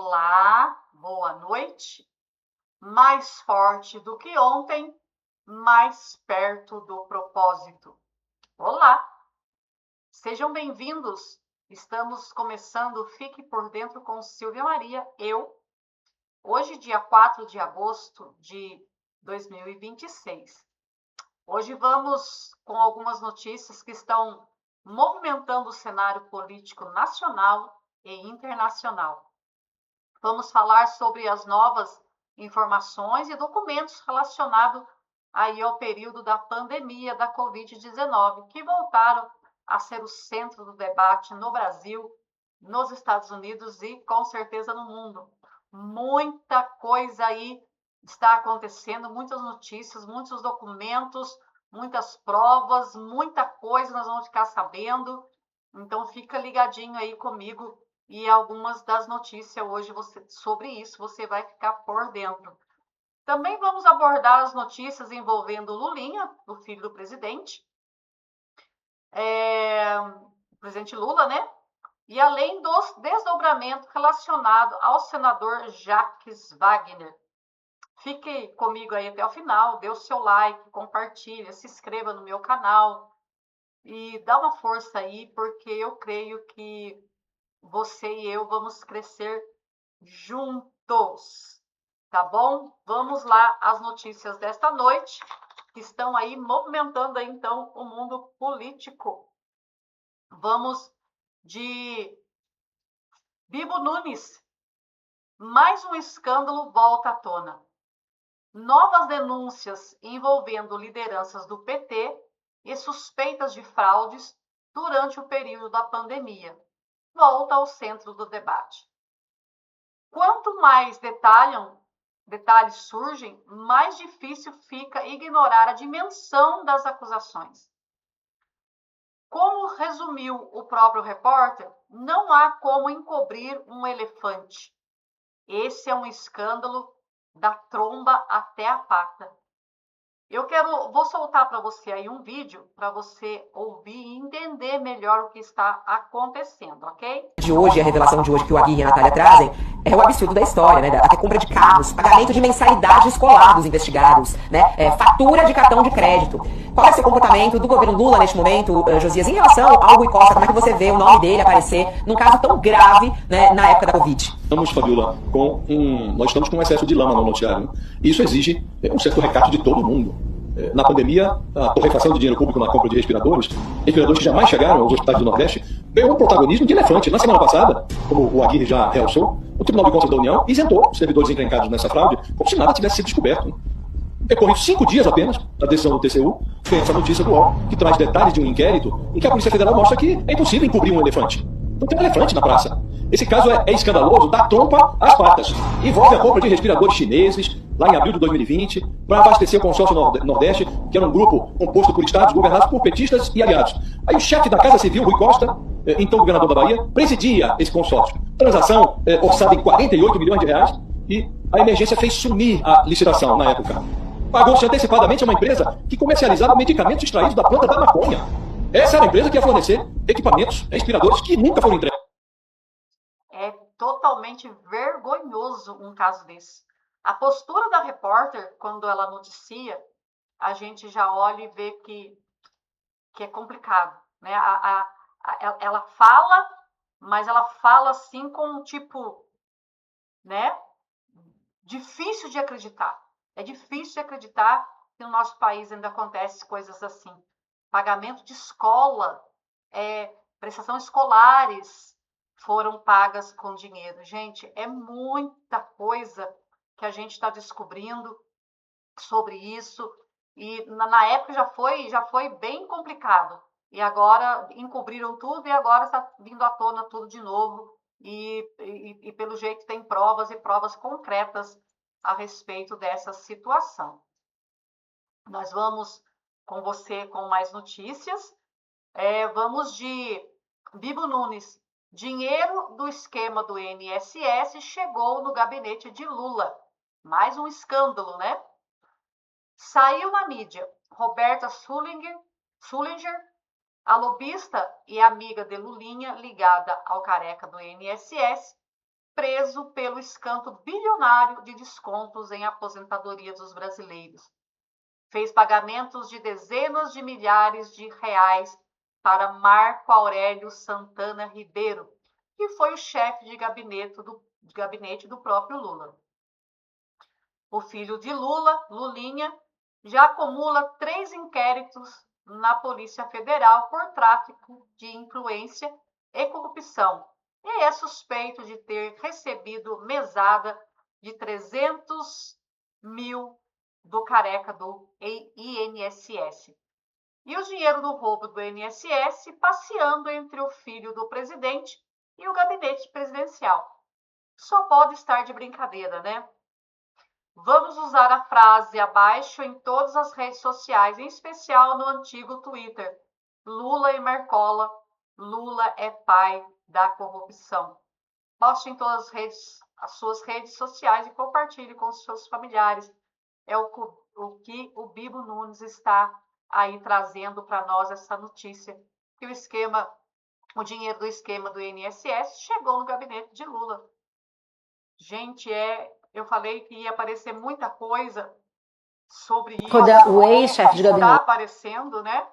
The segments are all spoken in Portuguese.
Olá, boa noite. Mais forte do que ontem, mais perto do propósito. Olá, sejam bem-vindos. Estamos começando o Fique por Dentro com Silvia Maria, hoje, dia 4 de agosto de 2026. Hoje vamos com algumas notícias que estão movimentando o cenário político nacional e internacional. Vamos falar sobre as novas informações e documentos relacionados aí ao período da pandemia da Covid-19, que voltaram a ser o centro do debate no Brasil, nos Estados Unidos e com certeza no mundo. Muita coisa aí está acontecendo, muitas notícias, muitos documentos, muitas provas, muita coisa nós vamos ficar sabendo. Então fica ligadinho aí comigo e algumas das notícias hoje sobre isso você vai ficar por dentro. Também vamos abordar as notícias envolvendo o Lulinha, o filho do presidente, o presidente Lula, né? E além dos desdobramentos relacionados ao senador Jacques Wagner. Fique comigo aí até o final, dê o seu like, compartilhe, se inscreva no meu canal e dá uma força aí, porque eu creio que você e eu vamos crescer juntos, tá bom? Vamos lá às notícias desta noite, que estão aí movimentando aí, então, o mundo político. Vamos de Bibo Nunes. Mais um escândalo volta à tona. Novas denúncias envolvendo lideranças do PT e suspeitas de fraudes durante o período da pandemia volta ao centro do debate. Quanto mais detalhes surgem, mais difícil fica ignorar a dimensão das acusações. Como resumiu o próprio repórter, não há como encobrir um elefante. Esse é um escândalo da tromba até a pata. Vou soltar para você aí um vídeo para você ouvir e entender melhor o que está acontecendo, ok? De hoje, a revelação de hoje que o Aguirre e a Natália trazem é o absurdo da história, né? Até compra de carros, pagamento de mensalidade escolar dos investigados, né? Fatura de cartão de crédito. Qual vai ser o comportamento do governo Lula neste momento, Josias, em relação ao Rui Costa? Como é que você vê o nome dele aparecer num caso tão grave, né, na época da Covid? Fabiola, nós estamos com um excesso de lama no noticiário. E isso exige um certo recato de todo mundo. Na pandemia, a torrefação de dinheiro público na compra de respiradores que jamais chegaram aos hospitais do Nordeste, ganhou um protagonismo de elefante. Na semana passada, como o Aguirre já realçou, o Tribunal de Contas da União isentou os servidores encrencados nessa fraude, como se nada tivesse sido descoberto. Decorrido 5 dias apenas da decisão do TCU, vem essa notícia do UOL, que traz detalhes de um inquérito em que a Polícia Federal mostra que é impossível encobrir um elefante. Não tem um elefante na praça. Esse caso é escandaloso da trompa às patas. Envolve a compra de respiradores chineses, lá em abril de 2020, para abastecer o consórcio Nordeste, que era um grupo composto por estados governados por petistas e aliados. Aí o chefe da Casa Civil, Rui Costa, então governador da Bahia, presidia esse consórcio. Transação orçada em 48 milhões de reais, e a emergência fez sumir a licitação na época. Pagou-se antecipadamente a uma empresa que comercializava medicamentos extraídos da planta da maconha. Essa era a empresa que ia fornecer equipamentos, respiradores, que nunca foram entregues. É totalmente vergonhoso um caso desse. A postura da repórter, quando ela noticia, a gente já olha e vê que é complicado, né? Ela fala, mas ela fala assim com um tipo, né? Difícil de acreditar. É difícil de acreditar que no nosso país ainda acontece coisas assim. Pagamento de escola, prestações escolares foram pagas com dinheiro. Gente, é muita coisa que a gente está descobrindo sobre isso. E na época já foi bem complicado. E agora encobriram tudo e agora está vindo à tona tudo de novo. E pelo jeito tem provas e provas concretas a respeito dessa situação. Nós vamos com você com mais notícias. Vamos de Bibo Nunes. Dinheiro do esquema do INSS chegou no gabinete de Lula. Mais um escândalo, né? Saiu na mídia. Roberta Sullinger, a lobista e amiga de Lulinha, ligada ao careca do INSS, preso pelo escândalo bilionário de descontos em aposentadorias dos brasileiros. Fez pagamentos de dezenas de milhares de reais para Marco Aurélio Santana Ribeiro, que foi o chefe de gabinete do próprio Lula. O filho de Lula, Lulinha, já acumula 3 inquéritos na Polícia Federal por tráfico de influência e corrupção, e é suspeito de ter recebido mesada de 300 mil do careca do INSS. E o dinheiro do roubo do INSS passeando entre o filho do presidente e o gabinete presidencial. Só pode estar de brincadeira, né? Vamos usar a frase abaixo em todas as redes sociais, em especial no antigo Twitter. Lula e Marcola, Lula é pai da corrupção. Poste em todas as suas redes sociais e compartilhe com os seus familiares. É o que o Bibo Nunes está aí trazendo para nós essa notícia, que o dinheiro do esquema do INSS chegou no gabinete de Lula. Gente, eu falei que ia aparecer muita coisa sobre isso. O ex-chefe de gabinete. Está aparecendo, né?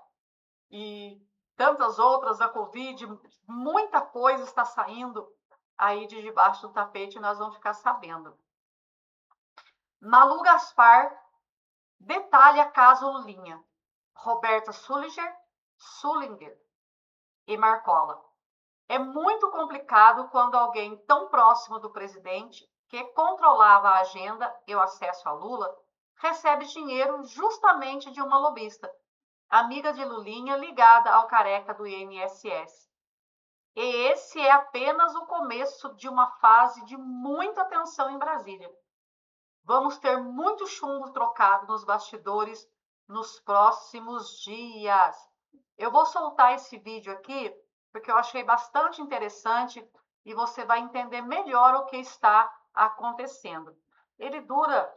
E tantas outras da Covid, muita coisa está saindo aí de debaixo do tapete, nós vamos ficar sabendo. Malu Gaspar detalha caso Lulinha, Roberta Sullinger e Marcola. É muito complicado quando alguém tão próximo do presidente, que controlava a agenda e o acesso a Lula, recebe dinheiro justamente de uma lobista, amiga de Lulinha ligada ao careca do INSS. E esse é apenas o começo de uma fase de muita tensão em Brasília. Vamos ter muito chumbo trocado nos bastidores nos próximos dias. Eu vou soltar esse vídeo aqui, porque eu achei bastante interessante e você vai entender melhor o que está acontecendo. Ele dura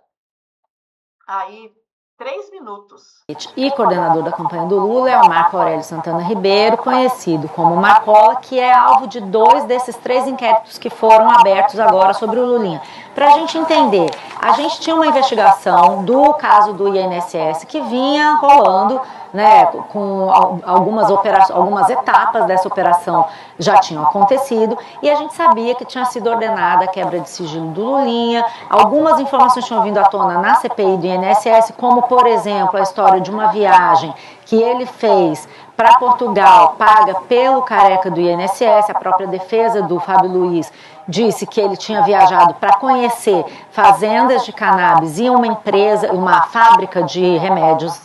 aí 3 minutos. E coordenador da campanha do Lula é o Marco Aurélio Santana Ribeiro, conhecido como Marcola, que é alvo de 2 desses 3 inquéritos que foram abertos agora sobre o Lulinha. Para a gente entender, a gente tinha uma investigação do caso do INSS que vinha rolando, né, com algumas etapas dessa operação já tinham acontecido, e a gente sabia que tinha sido ordenada a quebra de sigilo do Lulinha. Algumas informações tinham vindo à tona na CPI do INSS, como, por exemplo, a história de uma viagem que ele fez para Portugal, paga pelo careca do INSS. A própria defesa do Fábio Luiz disse que ele tinha viajado para conhecer fazendas de cannabis e uma fábrica de remédios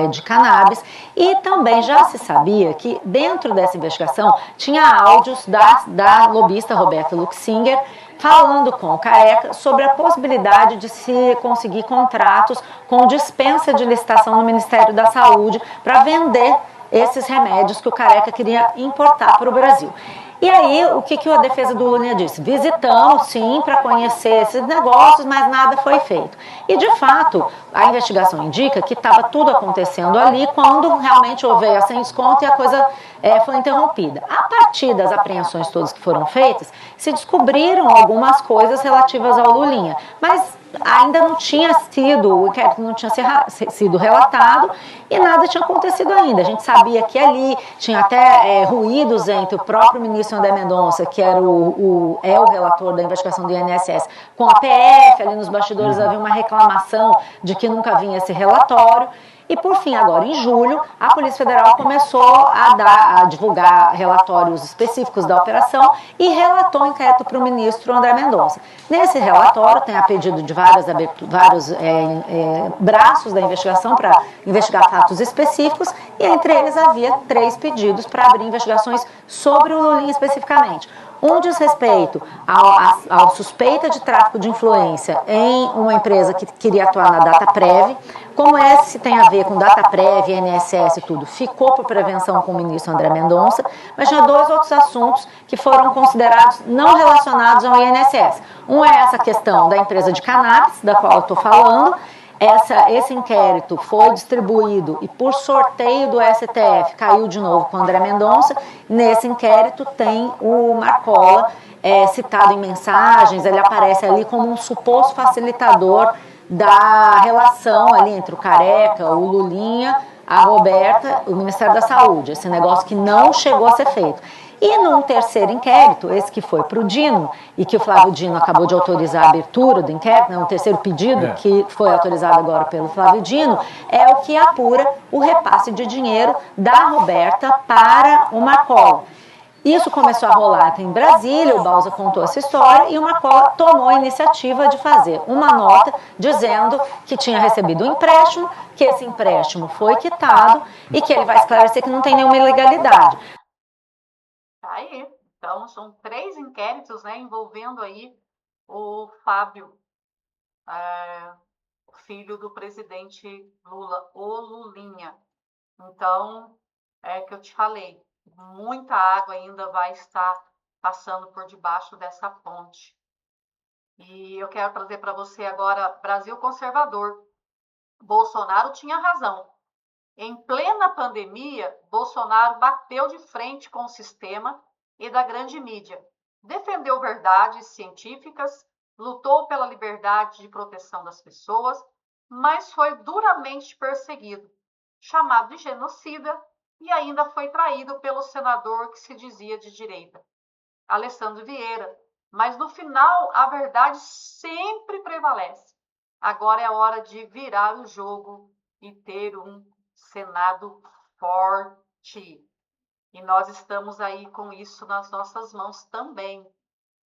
de cannabis, e também já se sabia que dentro dessa investigação tinha áudios da lobista Roberta Luxinger falando com o careca sobre a possibilidade de se conseguir contratos com dispensa de licitação no Ministério da Saúde para vender esses remédios que o careca queria importar para o Brasil. E aí, o que a defesa do Lulinha disse? Visitamos, sim, para conhecer esses negócios, mas nada foi feito. E, de fato, a investigação indica que estava tudo acontecendo ali quando realmente houve a sem desconto e a coisa foi interrompida. A partir das apreensões todas que foram feitas, se descobriram algumas coisas relativas ao Lulinha, mas ainda não tinha sido, o inquérito não tinha sido relatado e nada tinha acontecido ainda. A gente sabia que ali tinha até ruídos entre o próprio ministro André Mendonça, que era o relator da investigação do INSS, com a PF. Ali nos bastidores havia uma reclamação de que nunca vinha esse relatório. E, por fim, agora em julho, a Polícia Federal começou a divulgar relatórios específicos da operação e relatou o inquérito para o ministro André Mendonça. Nesse relatório tem a pedido de vários braços da investigação para investigar fatos específicos, e entre eles havia 3 pedidos para abrir investigações sobre o Lulinha especificamente. Um diz respeito ao suspeita de tráfico de influência em uma empresa que queria atuar na Dataprev. Como esse tem a ver com Dataprev, INSS e tudo, ficou por prevenção com o ministro André Mendonça, mas tinha 2 outros assuntos que foram considerados não relacionados ao INSS. Um é essa questão da empresa de cannabis, da qual eu estou falando, Esse inquérito foi distribuído e por sorteio do STF caiu de novo com o André Mendonça. Nesse inquérito tem o Marcola citado em mensagens, ele aparece ali como um suposto facilitador da relação ali entre o Careca, o Lulinha, a Roberta, o Ministério da Saúde, esse negócio que não chegou a ser feito. E num terceiro inquérito, esse que foi para o Dino, e que o Flávio Dino acabou de autorizar a abertura do inquérito, né, um terceiro pedido que foi autorizado agora pelo Flávio Dino, é o que apura o repasse de dinheiro da Roberta para o Marcola. Isso começou a rolar aqui em Brasília, o Bausa contou essa história e o Marcola tomou a iniciativa de fazer uma nota dizendo que tinha recebido um empréstimo, que esse empréstimo foi quitado e que ele vai esclarecer que não tem nenhuma ilegalidade. Aí, então, são 3 inquéritos, né, envolvendo aí o Fábio, filho do presidente Lula, o Lulinha. Então, é que eu te falei, muita água ainda vai estar passando por debaixo dessa ponte. E eu quero trazer para você agora Brasil Conservador. Bolsonaro tinha razão. Em plena pandemia, Bolsonaro bateu de frente com o sistema e da grande mídia. Defendeu verdades científicas, lutou pela liberdade de proteção das pessoas, mas foi duramente perseguido, chamado de genocida e ainda foi traído pelo senador que se dizia de direita, Alessandro Vieira. Mas no final, a verdade sempre prevalece. Agora é hora de virar o jogo e ter um Senado forte. E nós estamos aí com isso nas nossas mãos também.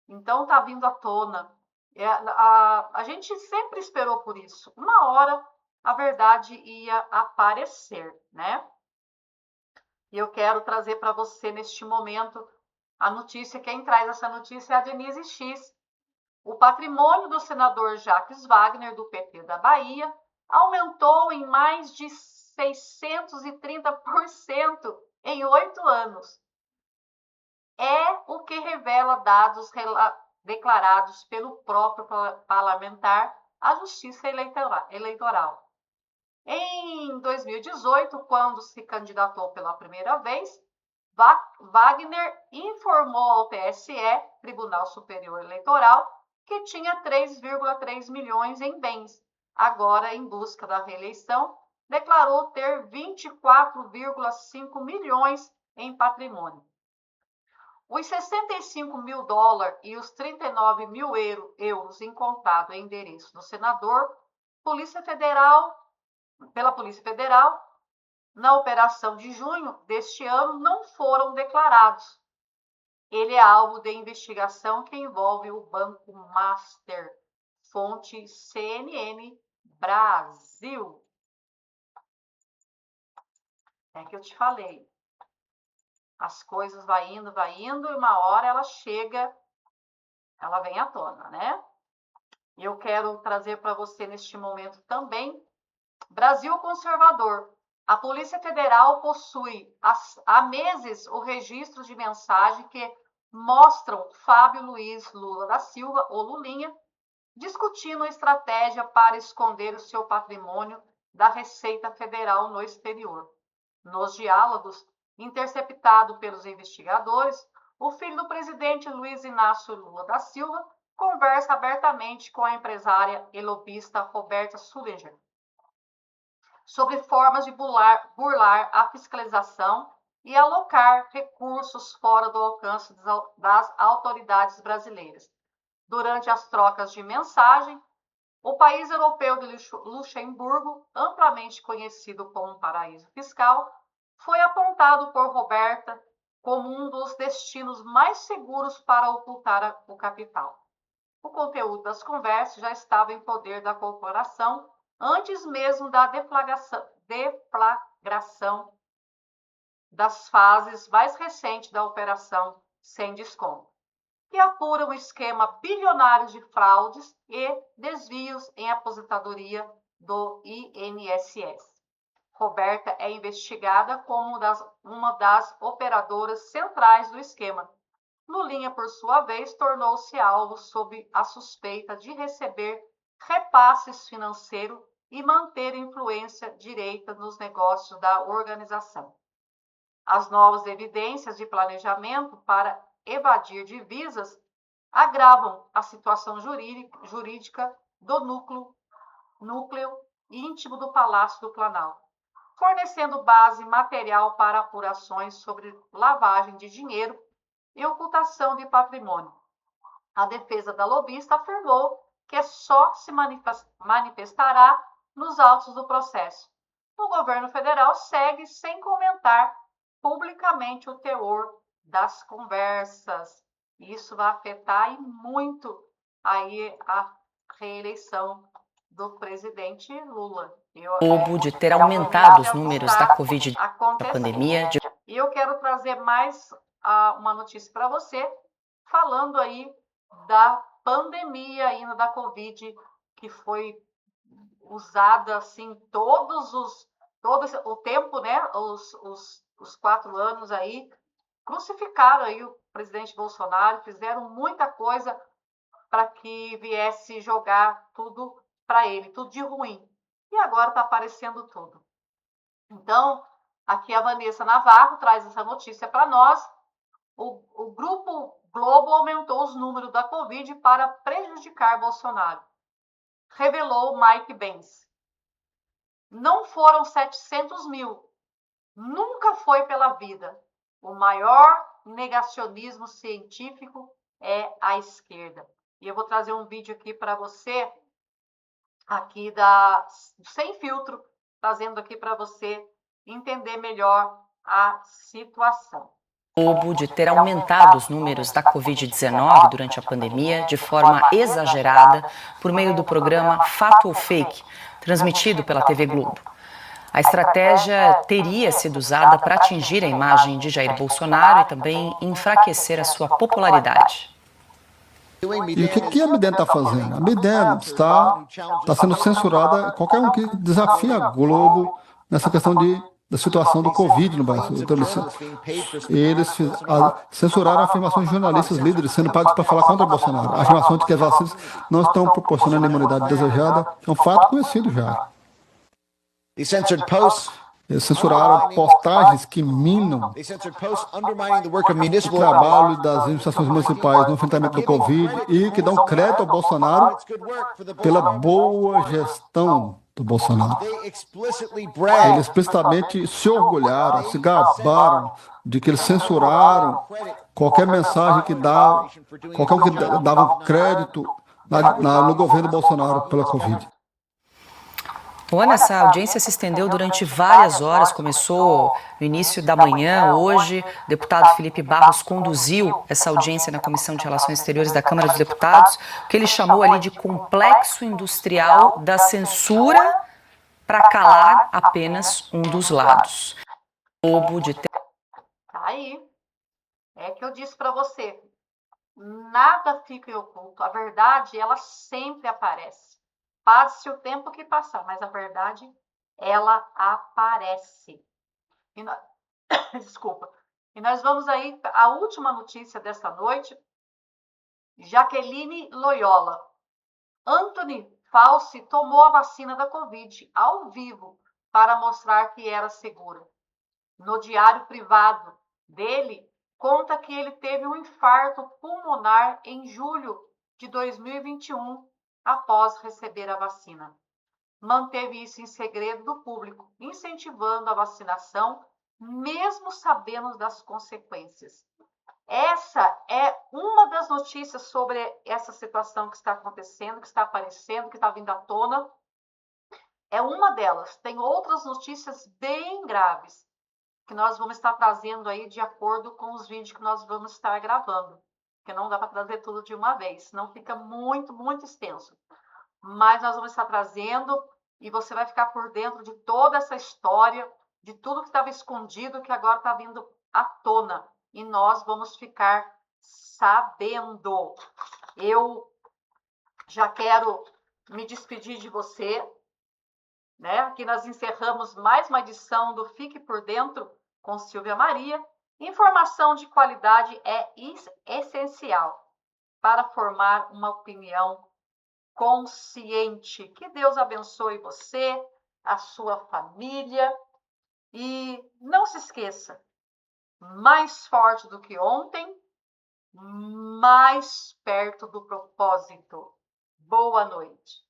Então está vindo à tona. A gente sempre esperou por isso. Uma hora a verdade ia aparecer, né? E eu quero trazer para você neste momento a notícia. Quem traz essa notícia é a Denise X. O patrimônio do senador Jacques Wagner, do PT da Bahia, aumentou em mais de 630% em 8 anos. É o que revela dados declarados pelo próprio parlamentar à Justiça Eleitoral. Em 2018, quando se candidatou pela primeira vez, Wagner informou ao TSE, Tribunal Superior Eleitoral, que tinha 3,3 milhões em bens. Agora, em busca da reeleição, declarou ter 24,5 milhões em patrimônio. Os 65 mil dólares e os 39 mil euros encontrados em endereço do senador, pela Polícia Federal, na operação de junho deste ano, não foram declarados. Ele é alvo de investigação que envolve o Banco Master, fonte CNN Brasil. É que eu te falei. As coisas vai indo, e uma hora ela chega, ela vem à tona, né? E eu quero trazer para você neste momento também Brasil Conservador. A Polícia Federal possui há meses o registro de mensagem que mostram Fábio Luiz Lula da Silva, ou Lulinha, discutindo estratégia para esconder o seu patrimônio da Receita Federal no exterior. Nos diálogos, interceptado pelos investigadores, o filho do presidente Luiz Inácio Lula da Silva conversa abertamente com a empresária e lobista Roberta Sullinger sobre formas de burlar a fiscalização e alocar recursos fora do alcance das autoridades brasileiras. Durante as trocas de mensagem, o país europeu de Luxemburgo, amplamente conhecido como um paraíso fiscal, foi apontado por Roberta como um dos destinos mais seguros para ocultar o capital. O conteúdo das conversas já estava em poder da corporação antes mesmo da deflagração das fases mais recentes da operação sem desconto, que apura um esquema bilionário de fraudes e desvios em aposentadoria do INSS. Roberta é investigada como uma das operadoras centrais do esquema. Lulinha, por sua vez, tornou-se alvo sob a suspeita de receber repasses financeiros e manter influência direita nos negócios da organização. As novas evidências de planejamento para evadir divisas agravam a situação jurídica do núcleo íntimo do Palácio do Planalto, fornecendo base material para apurações sobre lavagem de dinheiro e ocultação de patrimônio. A defesa da lobista afirmou que só se manifestará nos autos do processo. O governo federal segue sem comentar publicamente o teor das conversas. Isso vai afetar muito aí a reeleição do presidente Lula. De ter aumentado os números da Covid, da pandemia. E eu quero trazer mais uma notícia para você, falando aí da pandemia ainda da Covid, que foi usada assim todo o tempo, né? Os 4 anos aí, crucificaram aí o presidente Bolsonaro, fizeram muita coisa para que viesse jogar tudo para ele, tudo de ruim. E agora está aparecendo tudo. Então, aqui a Vanessa Navarro traz essa notícia para nós. O Grupo Globo aumentou os números da Covid para prejudicar Bolsonaro, revelou Mike Benz. Não foram 700 mil, nunca foi pela vida. O maior negacionismo científico é a esquerda. E eu vou trazer um vídeo aqui para você, aqui Sem Filtro, trazendo aqui para você entender melhor a situação. De ter aumentado os números da Covid-19 durante a pandemia de forma exagerada por meio do programa Fato ou Fake, transmitido pela TV Globo. A estratégia teria sido usada para atingir a imagem de Jair Bolsonaro e também enfraquecer a sua popularidade. E o que a Midem está fazendo? A Midem está sendo censurada, qualquer um que desafia a Globo nessa questão da situação do Covid no Brasil. Então, eles censuraram afirmações de jornalistas líderes sendo pagos para falar contra Bolsonaro. A afirmação de que as vacinas não estão proporcionando a imunidade desejada é um fato conhecido já. Eles censuraram postagens que minam o trabalho das administrações municipais no enfrentamento do Covid e que dão crédito ao Bolsonaro pela boa gestão do Bolsonaro. Eles explicitamente se orgulharam, se gabaram de que eles censuraram qualquer mensagem que dava, qualquer um que dava crédito no governo Bolsonaro pela Covid. Ana, essa audiência se estendeu durante várias horas, começou no início da manhã. Hoje, o deputado Felipe Barros conduziu essa audiência na Comissão de Relações Exteriores da Câmara dos Deputados, que ele chamou ali de complexo industrial da censura para calar apenas um dos lados. Aí, é que eu disse para você, nada fica oculto, a verdade, ela sempre aparece. Passe o tempo que passar, mas a verdade, ela aparece. Desculpa. E nós vamos aí, a última notícia desta noite, Jaqueline Loyola. Anthony Fauci tomou a vacina da Covid ao vivo para mostrar que era segura. No diário privado dele, conta que ele teve um infarto pulmonar em julho de 2021, após receber a vacina. Manteve isso em segredo do público, incentivando a vacinação, mesmo sabendo das consequências. Essa é uma das notícias sobre essa situação que está acontecendo, que está aparecendo, que está vindo à tona. É uma delas. Tem outras notícias bem graves que nós vamos estar trazendo aí de acordo com os vídeos que nós vamos estar gravando. Porque não dá para trazer tudo de uma vez, senão fica muito, muito extenso. Mas nós vamos estar trazendo e você vai ficar por dentro de toda essa história, de tudo que estava escondido, que agora está vindo à tona. E nós vamos ficar sabendo. Eu já quero me despedir de você, né? Aqui nós encerramos mais uma edição do Fique por Dentro com Silvia Maria. Informação de qualidade é essencial para formar uma opinião consciente. Que Deus abençoe você, a sua família. E não se esqueça, mais forte do que ontem, mais perto do propósito. Boa noite.